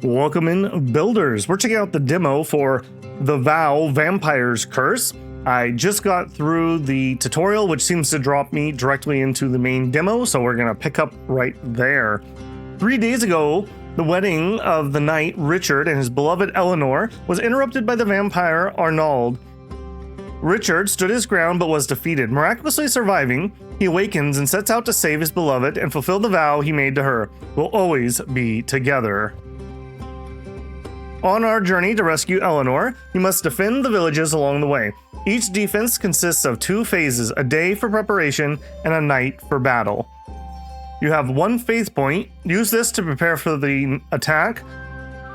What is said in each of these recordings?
Welcome in, builders. We're checking out the demo for the Vow Vampire's Curse. I just got through the tutorial, which seems to drop me directly into the main demo, so we're gonna pick up right there. 3 days ago, the wedding of the knight Richard and his beloved Eleanor was interrupted by the vampire Arnauld. Richard stood his ground but was defeated. Miraculously surviving, he awakens and sets out to save his beloved and fulfill the vow he made to her. We'll always be together. On our journey to rescue Eleanor, you must defend the villages along the way. Each defense consists of 2 phases, a day for preparation and a night for battle. You have 1 faith point. Use this to prepare for the attack.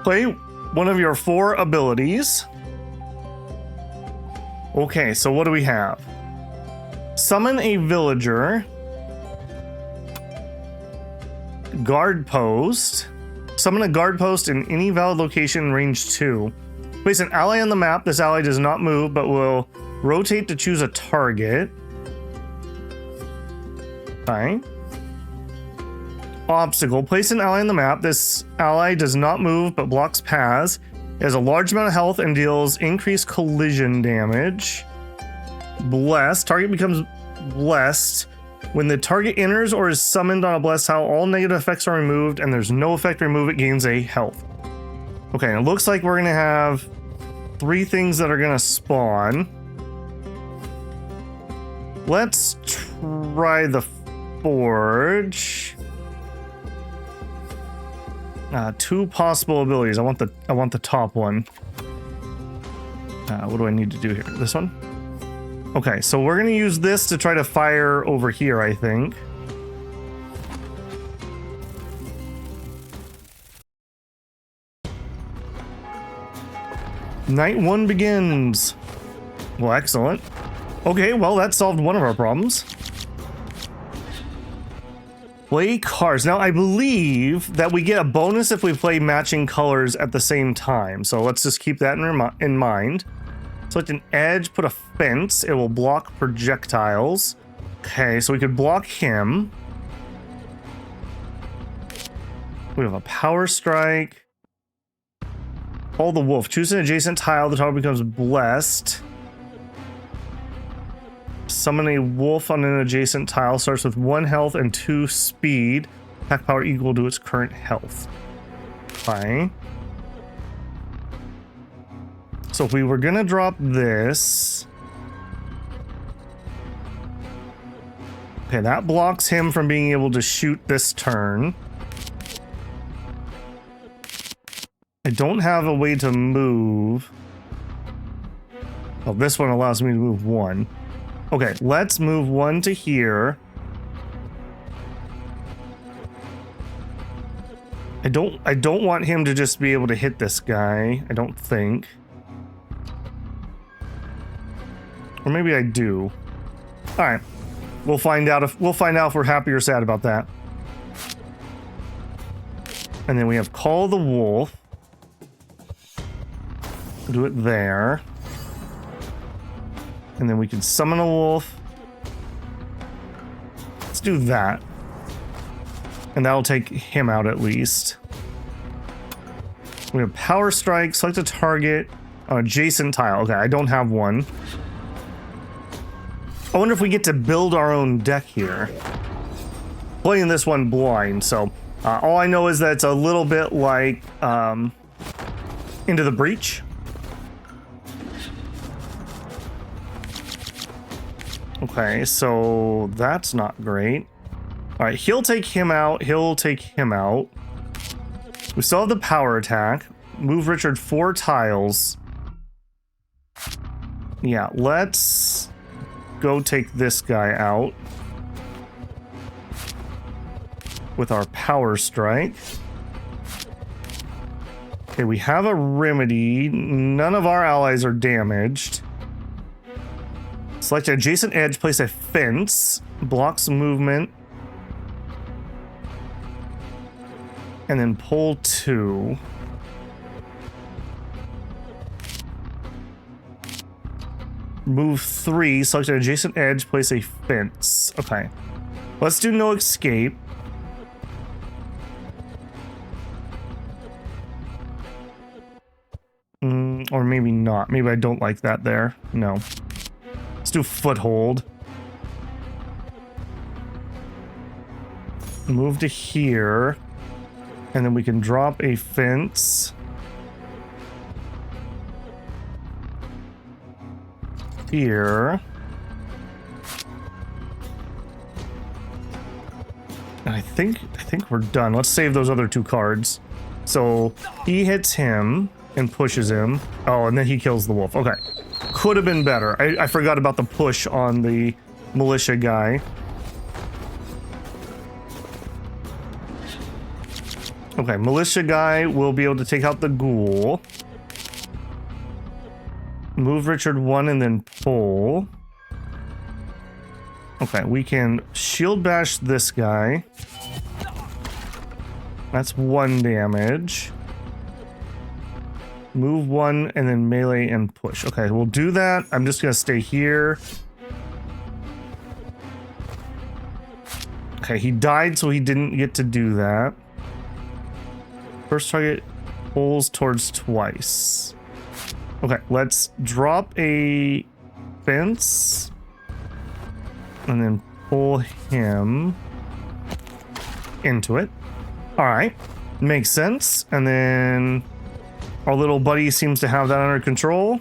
Play one of your 4 abilities. Okay, so what do we have? Summon a villager. Guard post. Summon a guard post in any valid location in range 2. Place an ally on the map. This ally does not move, but will rotate to choose a target. Fine. Obstacle. Place an ally on the map. This ally does not move, but blocks paths. It has a large amount of health and deals increased collision damage. Blessed. Target becomes blessed. When the target enters or is summoned on a blessed tile, all negative effects are removed, and there's no effect to remove it, gains a health. Okay, it looks like we're gonna have 3 things that are gonna spawn. Let's try the forge. 2 possible abilities. I want the top one. What do I need to do here? This one? Okay, so we're gonna use this to try to fire over here, I think. Night 1 begins. Well, excellent. Okay, well, that solved one of our problems. Play cards. Now, I believe that we get a bonus if we play matching colors at the same time. So let's just keep that in mind. Select an edge, put a fence. It will block projectiles. Okay, so we could block him. We have a power strike. Call the wolf. Choose an adjacent tile. The tile becomes blessed. Summon a wolf on an adjacent tile. Starts with 1 health and 2 speed. Attack power equal to its current health. Fine. So if we were gonna drop this... Okay, that blocks him from being able to shoot this turn. I don't have a way to move. Oh, this one allows me to move 1. Okay, let's move 1 to here. I don't want him to just be able to hit this guy, I don't think. Or maybe I do. All right, we'll find out if we're happy or sad about that. And then we have Call the Wolf. Do it there. And then we can summon a wolf. Let's do that. And that'll take him out at least. We have Power Strike. Select a target. Adjacent tile. Okay, I don't have one. I wonder if we get to build our own deck here. Playing this one blind, so all I know is that it's a little bit like Into the Breach. Okay, so that's not great. All right, he'll take him out. He'll take him out. We still have the power attack. Move Richard 4 tiles. Yeah, let's go take this guy out with our power strike. Okay, we have a remedy. None of our allies are damaged. Select an adjacent edge, place a fence, blocks movement, and then pull 2. Move 3, select an adjacent edge, place a fence. Okay. Let's do no escape. Or maybe not. Maybe I don't like that there. No. Let's do foothold. Move to here. And then we can drop a fence. Here. And I think we're done. Let's save those other 2 cards. So he hits him and pushes him. Oh, and then he kills the wolf. Okay. Could have been better. I forgot about the push on the militia guy. Okay, militia guy will be able to take out the ghoul. Move Richard 1 and then pull. Okay, we can shield bash this guy. That's 1 damage. Move 1 and then melee and push. Okay, we'll do that. I'm just gonna stay here. Okay, he died, so he didn't get to do that. First target pulls towards twice. Okay, let's drop a fence. And then pull him into it. Alright, makes sense. And then our little buddy seems to have that under control.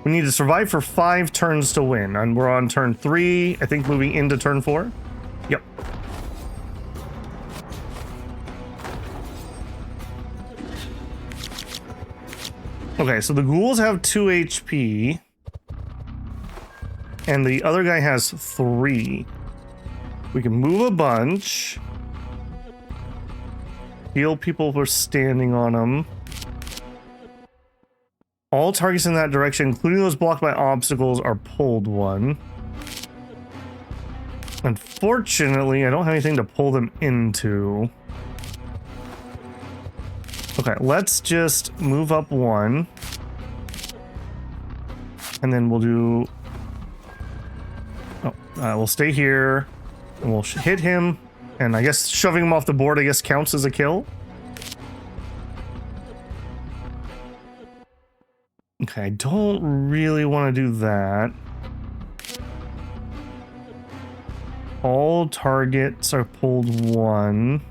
We need to survive for 5 turns to win. And we're on turn 3, I think moving into turn 4. Yep. Okay, so the ghouls have 2 HP. And the other guy has 3. We can move a bunch. Heal people who are standing on them. All targets in that direction, including those blocked by obstacles, are pulled 1. Unfortunately, I don't have anything to pull them into. Okay, let's just move up 1. And then we'll do... we'll stay here. And we'll hit him. And I guess shoving him off the board, I guess, counts as a kill. Okay, I don't really want to do that. All targets are pulled 1.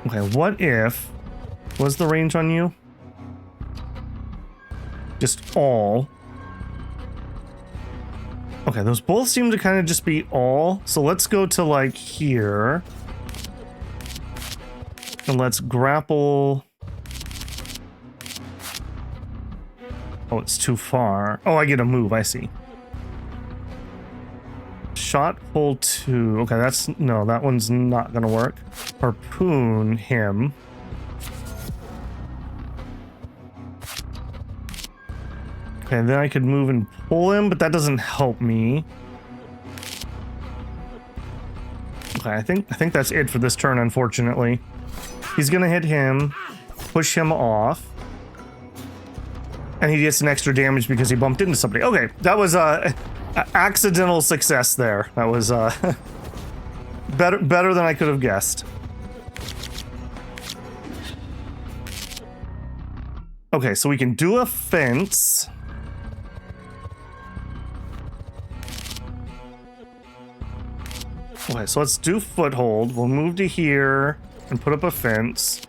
Okay, what if... What's the range on you? Just all. Okay, those both seem to kind of just be all. So let's go to like here. And let's grapple. Oh, it's too far. Oh, I get a move, I see. Shot pull 2. Okay, that's... No, that one's not gonna work. Harpoon him. Okay, then I could move and pull him, but that doesn't help me. Okay, I think that's it for this turn, unfortunately. He's gonna hit him, push him off. And he gets an extra damage because he bumped into somebody. Okay, that was a accidental success there. That was better than I could have guessed. Okay, so we can do a fence. Okay, so let's do foothold. We'll move to here and put up a fence.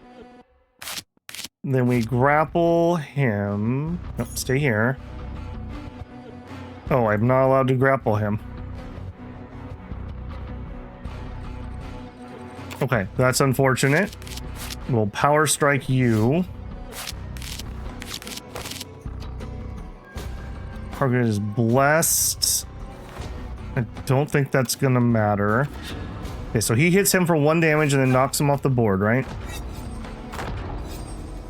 Then we grapple him. Nope, stay here. Oh, I'm not allowed to grapple him. Okay, that's unfortunate. We'll power strike you. Target is blessed. I don't think that's gonna matter. Okay, so he hits him for 1 damage and then knocks him off the board, right?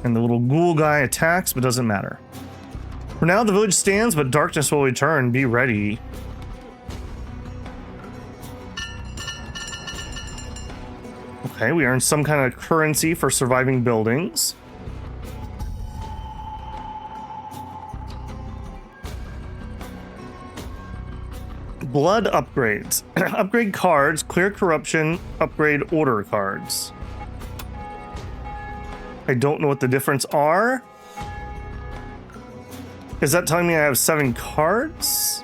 And the little ghoul guy attacks, but doesn't matter. For now, the village stands, but darkness will return. Be ready. Okay, we earned some kind of currency for surviving buildings. Blood upgrades. Upgrade cards, clear corruption, upgrade order cards. I don't know what the difference are. Is that telling me I have 7 cards?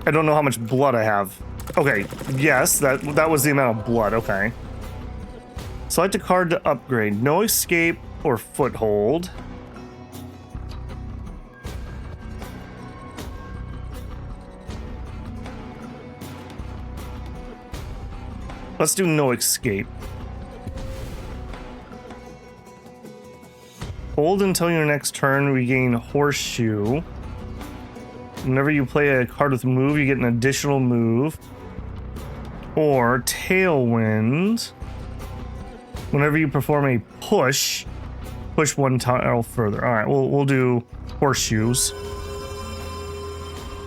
I don't know how much blood I have. Okay, yes, that was the amount of blood, okay. Select a card to upgrade. No escape or foothold. Let's do no escape. Hold until your next turn, regain horseshoe. Whenever you play a card with move, you get an additional move. Or tailwind. Whenever you perform a push 1 tile further. All right, we'll do horseshoes.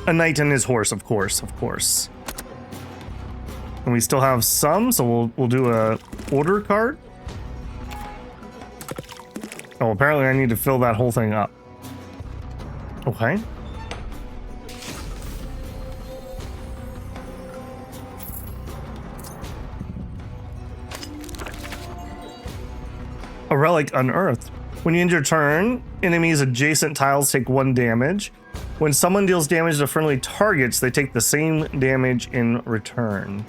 A knight and his horse, of course. And we still have some, so we'll do a order card. Oh, apparently I need to fill that whole thing up. Okay. A relic unearthed. When you end your turn, enemies adjacent tiles take 1 damage. When someone deals damage to friendly targets, they take the same damage in return.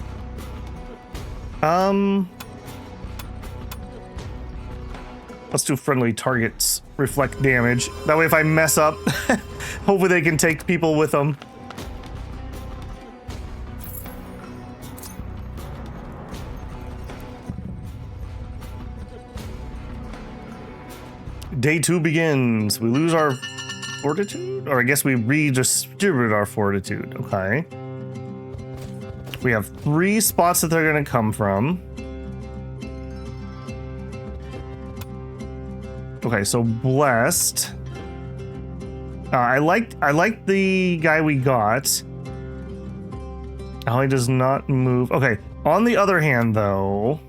Let's do friendly targets reflect damage. That way if I mess up, hopefully they can take people with them. Day 2 begins. We lose our fortitude? Or I guess we redistribute our fortitude. Okay. We have 3 spots that they're going to come from. Okay, so blessed. I like the guy we got. Oh, he does not move. Okay, on the other hand, though,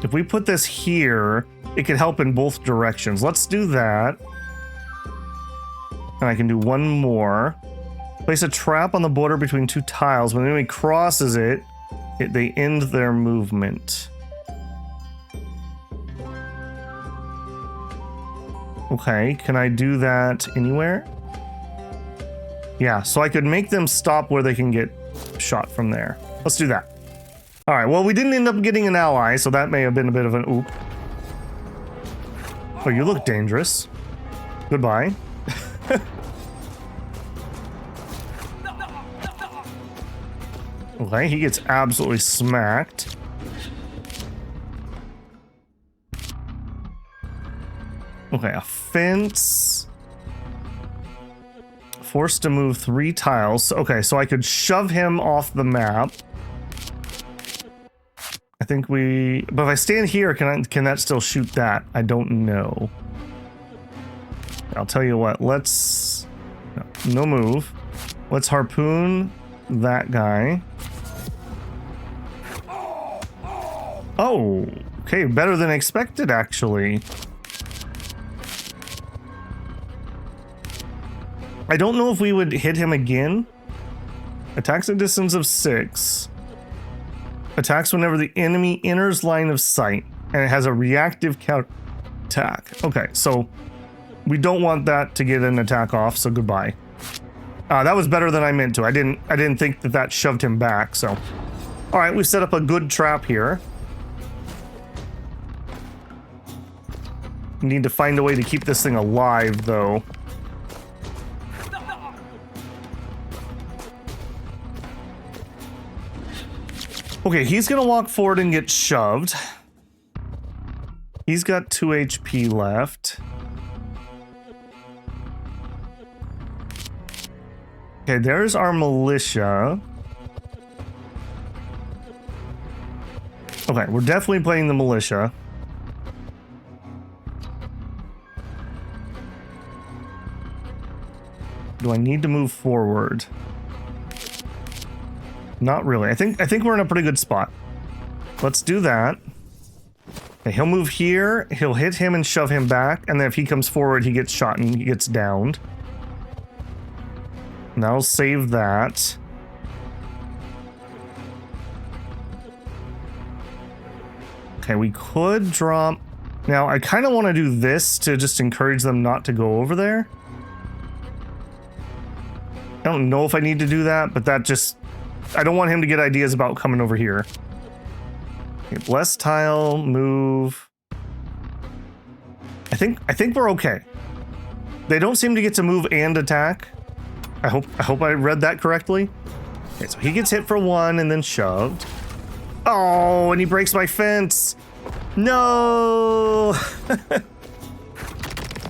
if we put this here, it could help in both directions. Let's do that. And I can do one more. Place a trap on the border between 2 tiles. When the enemy crosses it, they end their movement. Okay, can I do that anywhere? Yeah, so I could make them stop where they can get shot from there. Let's do that. All right, well, we didn't end up getting an ally, so that may have been a bit of an oop. Oh, you look dangerous. Goodbye. Okay, he gets absolutely smacked. Okay, a fence. Forced to move 3 tiles. Okay, so I could shove him off the map. I think but if I stand here, can that still shoot that? I don't know. I'll tell you what, no move. Let's harpoon that guy. Oh, okay, better than expected, actually. I don't know if we would hit him again. Attacks a distance of 6. Attacks whenever the enemy enters line of sight, and it has a reactive counter attack. Okay, so we don't want that to get an attack off, so goodbye. That was better than I meant to. I didn't think that shoved him back, so. All right, we've set up a good trap here. We need to find a way to keep this thing alive, though. Okay, he's gonna walk forward and get shoved. He's got 2 HP left. Okay, there's our militia. Okay, we're definitely playing the militia. Do I need to move forward? Not really. I think we're in a pretty good spot. Let's do that. Okay, he'll move here. He'll hit him and shove him back. And then if he comes forward, he gets shot and he gets downed. And that'll save that. Okay, we could drop... Now, I kind of want to do this to just encourage them not to go over there. I don't know if I need to do that, but that just... I don't want him to get ideas about coming over here. Okay, bless tile, move. I think we're okay. They don't seem to get to move and attack. I hope I read that correctly. Okay, so he gets hit for 1 and then shoved. Oh, and he breaks my fence. No.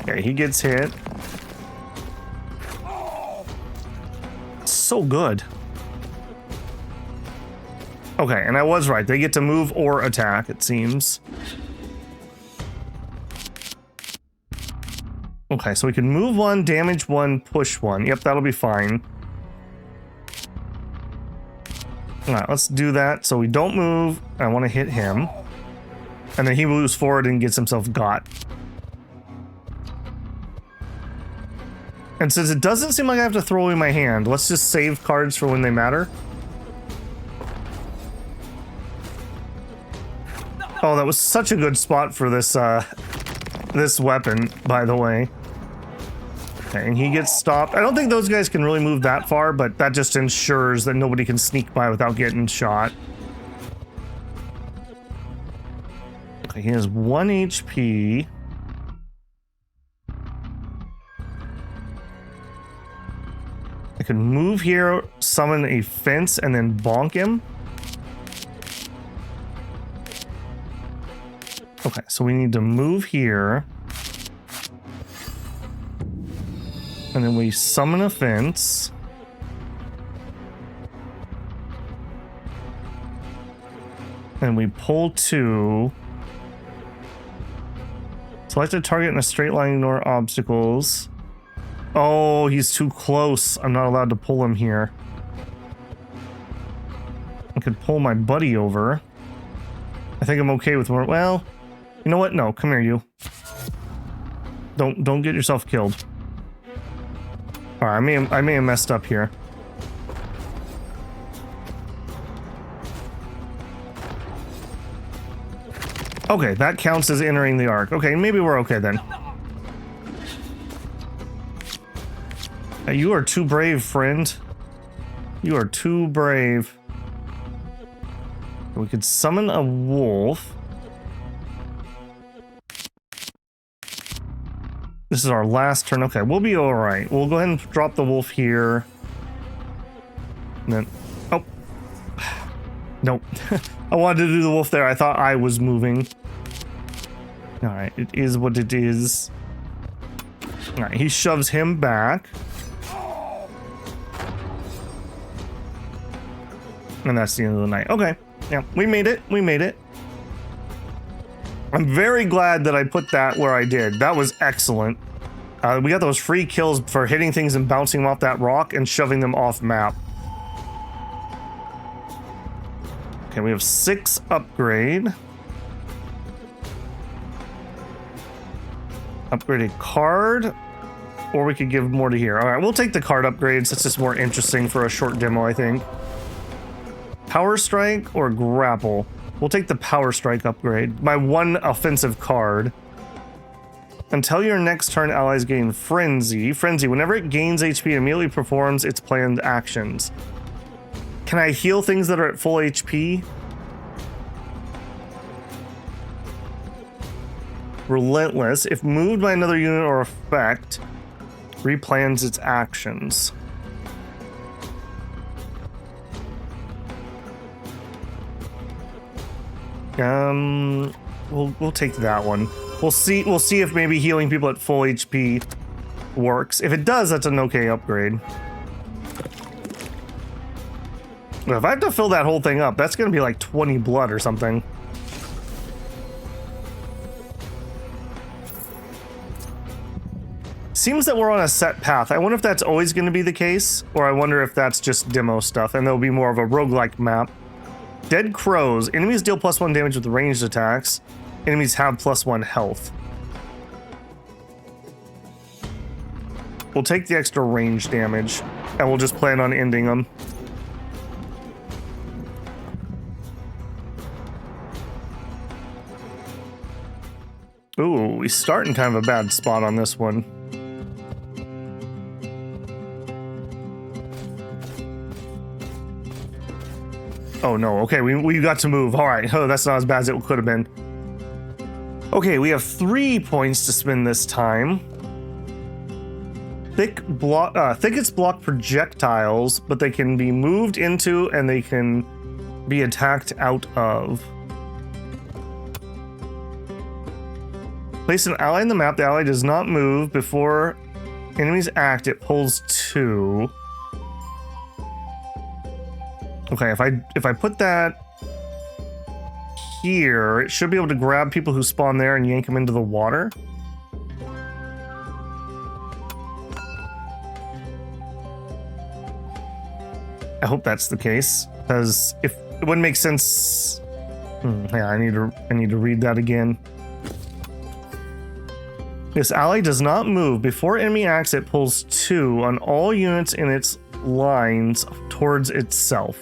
Okay, he gets hit. So good. Okay, and I was right. They get to move or attack, it seems. Okay, so we can move 1, damage 1, push 1. Yep, that'll be fine. Alright, let's do that. So we don't move. I want to hit him. And then he moves forward and gets himself got. And since it doesn't seem like I have to throw away my hand, let's just save cards for when they matter. Oh, that was such a good spot for this this weapon, by the way. Okay, and he gets stopped. I don't think those guys can really move that far, but that just ensures that nobody can sneak by without getting shot. Okay, he has 1 HP. I can move here, summon a fence, and then bonk him. Okay, so we need to move here. And then we summon a fence. And we pull 2. Select a target in a straight line, ignore obstacles. Oh, he's too close. I'm not allowed to pull him here. I could pull my buddy over. I think I'm okay with more. Well, you know what? No, come here, you. Don't get yourself killed. All right, I may have messed up here. Okay, that counts as entering the arc. Okay, maybe we're okay then. You are too brave, friend. You are too brave. We could summon a wolf. This is our last turn. Okay, we'll be all right. We'll go ahead and drop the wolf here. And then, oh, nope. I wanted to do the wolf there. I thought I was moving. All right, it is what it is. All right, he shoves him back. And that's the end of the night. Okay, yeah, we made it. We made it. I'm very glad that I put that where I did. That was excellent. We got those free kills for hitting things and bouncing them off that rock and shoving them off map. Okay, we have 6 upgrade. Upgrade a card. Or we could give more to here. All right, we'll take the card upgrades. That's just more interesting for a short demo, I think. Power strike or grapple? We'll take the power strike upgrade. My 1 offensive card. Until your next turn, allies gain frenzy. Frenzy, whenever it gains HP, it immediately performs its planned actions. Can I heal things that are at full HP? Relentless. If moved by another unit or effect, replans its actions. We'll take that one. We'll see if maybe healing people at full HP works. If it does, that's an okay upgrade. But if I have to fill that whole thing up, that's gonna be like 20 blood or something. Seems that we're on a set path. I wonder if that's always gonna be the case, or I wonder if that's just demo stuff and there'll be more of a roguelike map. Dead crows. Enemies deal +1 damage with ranged attacks. Enemies have +1 health. We'll take the extra range damage, and we'll just plan on ending them. we start in kind of a bad spot on this one. Oh no, okay, we got to move. All right, oh, that's not as bad as it could have been. Okay, we have 3 points to spend this time. Thickets block projectiles, but they can be moved into and they can be attacked out of. Place an ally in the map. The ally does not move. Before enemies act, it pulls 2. Okay, if I put that here, it should be able to grab people who spawn there and yank them into the water. I hope that's the case, because if it wouldn't make sense. Yeah, I need to read that again. This ally does not move. Before enemy acts, it pulls 2 on all units in its lines towards itself.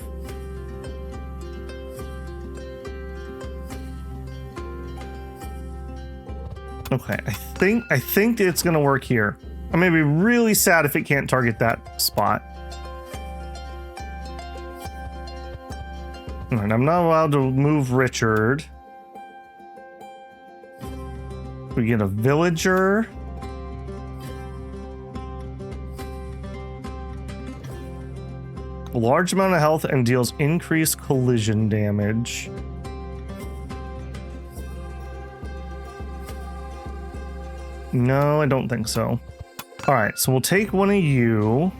Okay, I think it's gonna work here. I'm gonna be really sad if it can't target that spot. All right, I'm not allowed to move Richard. We get a villager. A large amount of health and deals increased collision damage. No, I don't think so. All right, so we'll take one of you.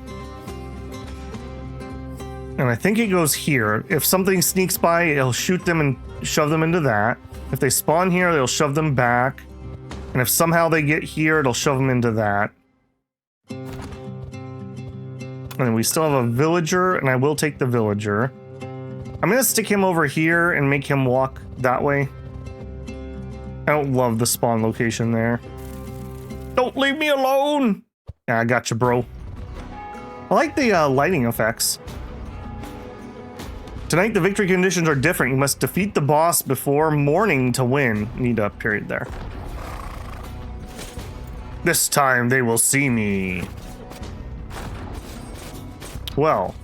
And I think it goes here. If something sneaks by, it'll shoot them and shove them into that. If they spawn here, they'll shove them back. And if somehow they get here, it'll shove them into that. And then we still have a villager, and I will take the villager. I'm gonna stick him over here and make him walk that way. I don't love the spawn location there. Don't leave me alone! Yeah, I got you, bro. I like the lighting effects. Tonight, the victory conditions are different. You must defeat the boss before morning to win. Need a period there. This time they will see me. Well.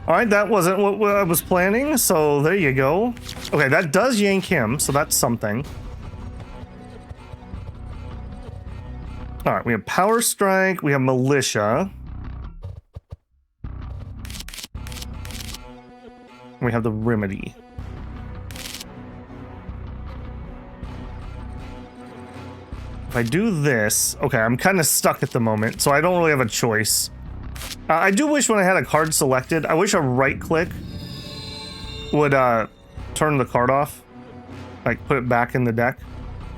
Alright, that wasn't what I was planning, so there you go. Okay, that does yank him, so that's something. Alright, we have Power Strike, we have Militia. We have the Remedy. If I do this, okay, I'm kind of stuck at the moment, so I don't really have a choice. I do wish when I had a card selected, I wish a right click would turn the card off, like put it back in the deck.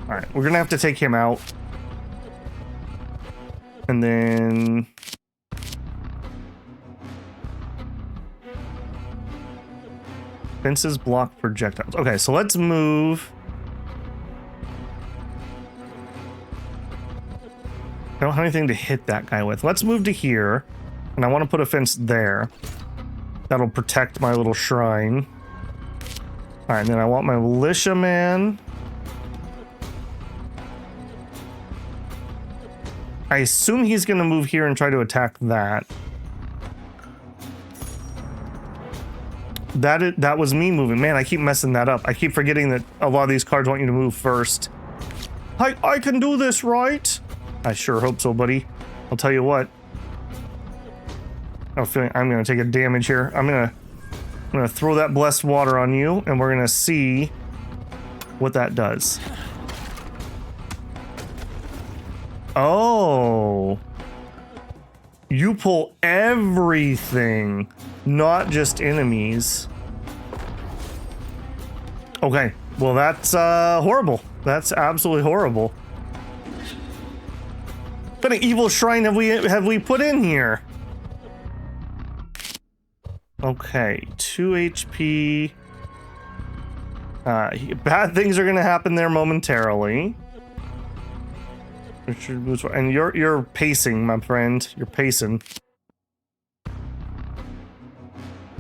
All right, we're gonna have to take him out. And then fences block projectiles. Okay, so let's move. I don't have anything to hit that guy with. Let's move to here. And I want to put a fence there. That'll protect my little shrine. Alright, and then I want my militia man. I assume he's going to move here and try to attack that. That was me moving. Man, I keep messing that up. I keep forgetting that a lot of these cards want you to move first. I can do this, right? I sure hope so, buddy. I'll tell you what. I'm feeling I'm gonna take a damage here. I'm gonna throw that blessed water on you, and we're gonna see what that does. Oh. You pull everything, not just enemies. Okay, well that's horrible. That's absolutely horrible. What kind of evil shrine have we put in here? Okay, 2 HP. Bad things are gonna happen there momentarily. And you're pacing, my friend. You're pacing.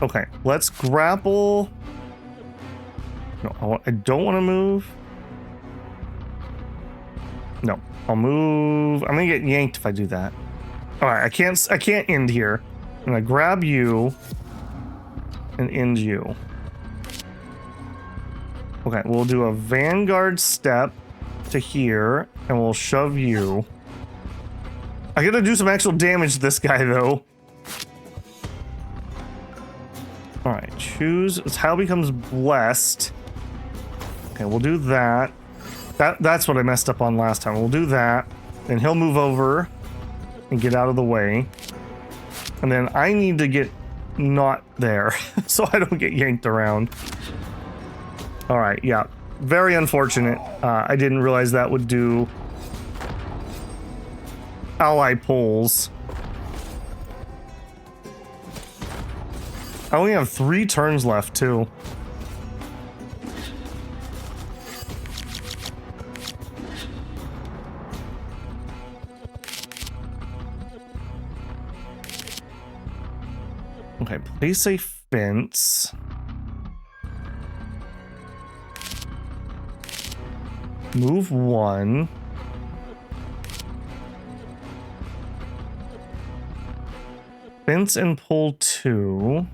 Okay, let's grapple. No, I don't want to move. No, I'll move. I'm gonna get yanked if I do that. All right, I can't end here. I'm gonna grab you and end you. Okay, we'll do a vanguard step to here, and we'll shove you. I gotta do some actual damage to this guy, though. All right, choose. Tile becomes blessed. Okay, we'll do that. That's what I messed up on last time. We'll do that. Then he'll move over and get out of the way. And then I need to get not there so I don't get yanked around. All right, yeah. Very unfortunate. I didn't realize that would do ally pulls. I only have 3 turns left, too. Okay, place a fence. Move 1. Fence and pull 2.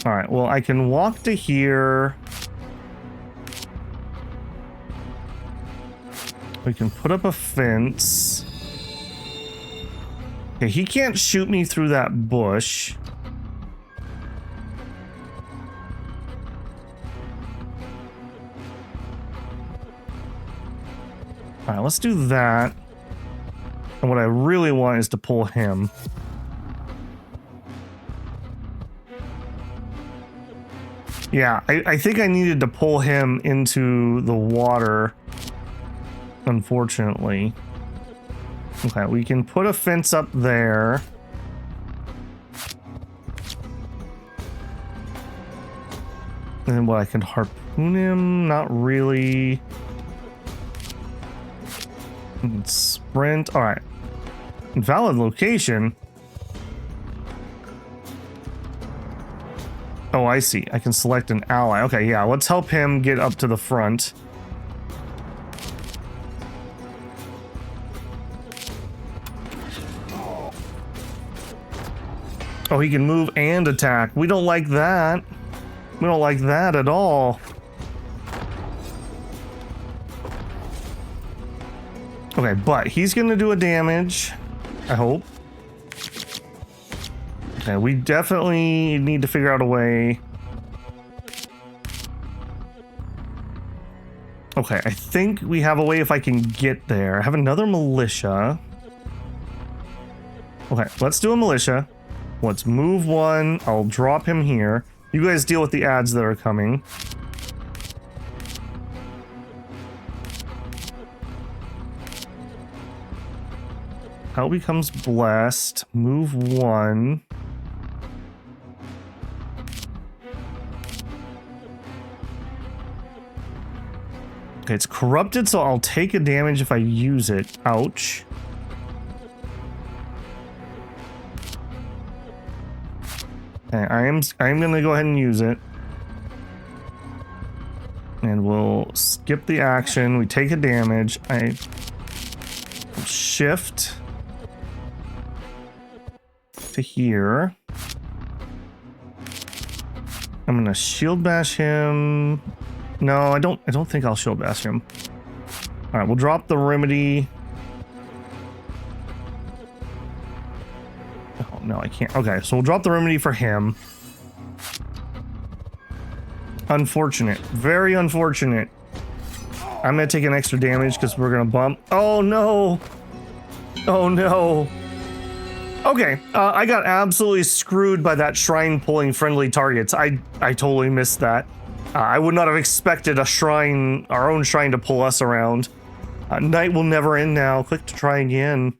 All right, well, I can walk to here. We can put up a fence. Okay, he can't shoot me through that bush. All right, let's do that. And what I really want is to pull him. Yeah, I think I needed to pull him into the water, unfortunately. Okay, we can put a fence up there. And then what, I can harpoon him? Not really. And sprint. All right. Valid location. Oh, I see. I can select an ally. Okay, yeah, let's help him get up to the front. Oh, he can move and attack. We don't like that. We don't like that at all. Okay, but he's gonna do a damage, I hope. Okay, we definitely need to figure out a way. Okay, I think we have a way if I can get there. I have another militia. Okay, let's do a militia. Let's move 1. I'll drop him here. You guys deal with the ads that are coming. How becomes blessed. Move 1. Okay, it's corrupted, so I'll take a damage if I use it. Ouch. Okay, I am gonna go ahead and use it. And we'll skip the action. We take a damage. I shift to here. I'm gonna shield bash him. No, I don't think I'll shield bash him. All right, we'll drop the remedy. Oh no, I can't. Okay, so we'll drop the remedy for him. Unfortunate, very unfortunate. I'm gonna take an extra damage because we're gonna bump. Oh no! Oh no! Okay, I got absolutely screwed by that shrine pulling friendly targets. I totally missed that. I would not have expected a shrine, our own shrine, to pull us around. Night will never end now. Click to try again.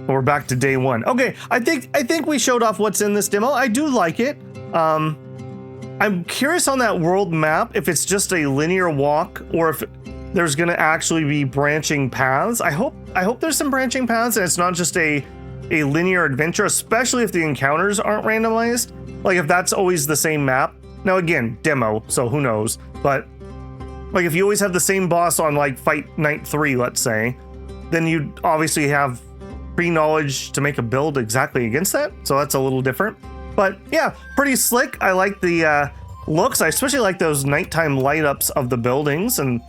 We're back to day 1. Okay, I think we showed off what's in this demo. I do like it. I'm curious on that world map if it's just a linear walk or if there's gonna actually be branching paths. I hope there's some branching paths and it's not just a linear adventure, especially if the encounters aren't randomized. Like if that's always the same map. Now again, demo, so who knows? But Like if you always have the same boss on like fight night 3, let's say, then you obviously have pre-knowledge to make a build exactly against that. So that's a little different. But yeah, pretty slick. I like the looks. I especially like those nighttime light ups of the buildings. And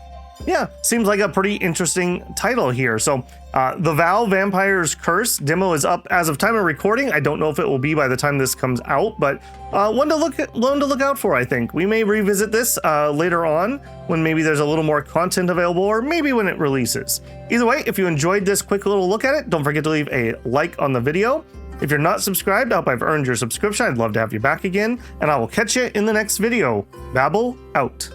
yeah, seems like a pretty interesting title here. So the Vow Vampire's Curse demo is up as of time of recording. I don't know if it will be by the time this comes out, but one to look out for, I think. We may revisit this later on when maybe there's a little more content available, or maybe when it releases. Either way, if you enjoyed this quick little look at it, don't forget to leave a like on the video. If you're not subscribed, I hope I've earned your subscription. I'd love to have you back again, and I will catch you in the next video. Babble out.